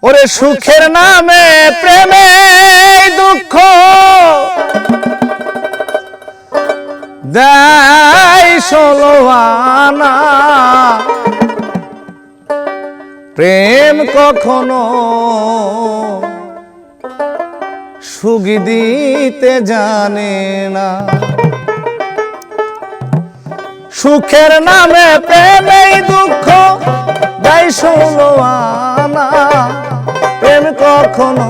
ওরে সুখের নামে প্রেমে দুঃখ দেয় ষোলো আনা, প্রেম কখনো সুখ দিতে জানে না। সুখের নামে প্রেমে দুঃখ দেয় ষোলো আনা, প্রেম কখনো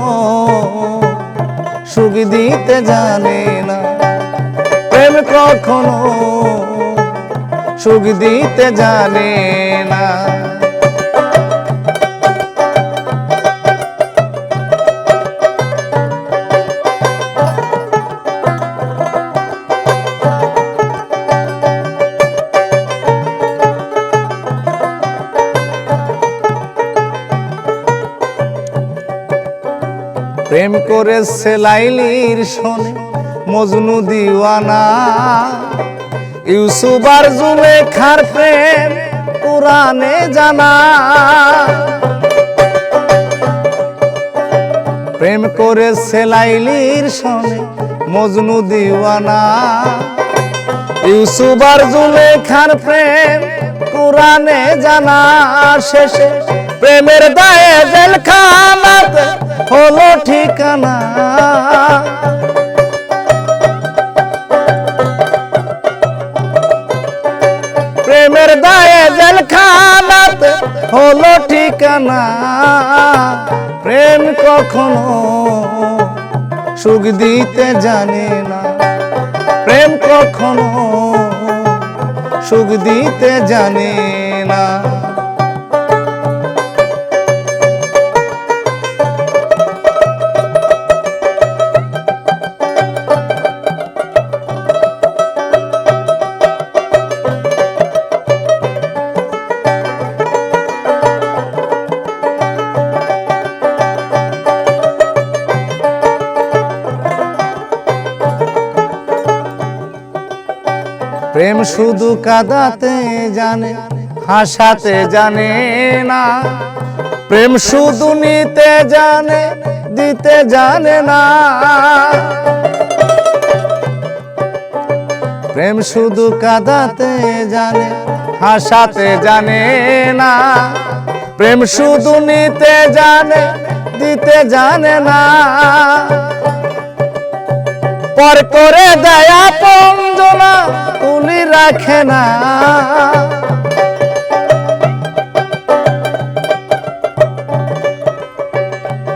সুখ দিতে জানে না। প্রেম কখনো সুখ দিতে জানে না। প্রেম করেছে লাইলির শোনে মজনু দিওয়ানা, ইউসুফ আর জুলেখার প্রেম কুরআনে জানা। প্রেম করেছে লাইলির শোনে মজনু দিওয়ানা, ইউসুফ আর জুলেখার প্রেম কুরআনে জানা। শেষে প্রেমের দায়ে জেলখানাতে হলো ঠিকানা। প্রেমের দায়ে জেলখানাতে হলো ঠিকানা। প্রেম কখনো সুখ দিতে জানে না। প্রেম কখনো সুখ দিতে জানে না। প্রেম শুধু কাঁদাতে জানে হাসাতে জানে না। প্রেম শুধু নিতে জানে দিতে জানে না। প্রেম শুধু কাঁদাতে জানে হাসাতে জানে না। প্রেম শুধু নিতে জানে দিতে জানে না। পর করে দেয় আপনজনা তুলি রাখে না।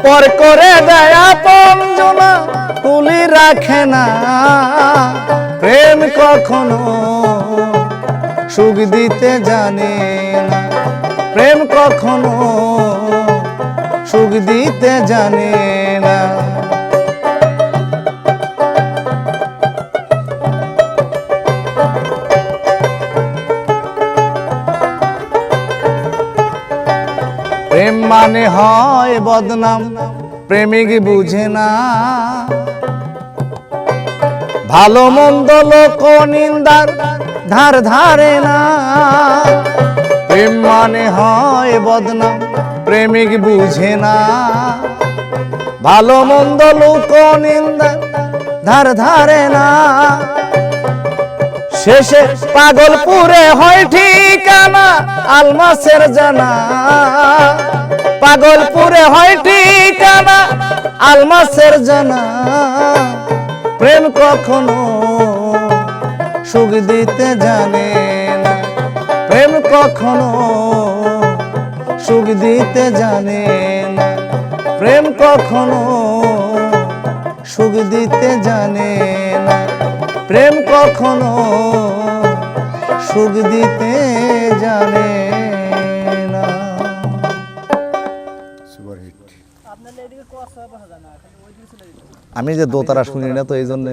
পর করে দেয় আপনজনা তুলি রাখে না। প্রেম কখনো সুখ দিতে জানে না। প্রেম কখনো সুখ দিতে জানে না। প্রেম মানে হয় বদনাম, প্রেমিক বুঝে না। ভালো মন্দ লোক নিন্দার ধার ধারে না। প্রেম মানে হয় বদনাম, প্রেমিক বুঝে না। ভালো মন্দ লোক নিন্দার ধার ধারে না। শেষে পাগলপুরে হয় ঠিকানা আলমাসের জানা। পাগলপুরে হয় ঠিকানা আলমাসের জানা। প্রেম কখনো সুখ দিতে জানে না। প্রেম কখনো সুখ দিতে জানে না। প্রেম কখনো সুখ দিতে জানে না। প্রেম কখনো সুখ দিতে জানে না। আমি যে দোতারা শুনি না তো এই জন্য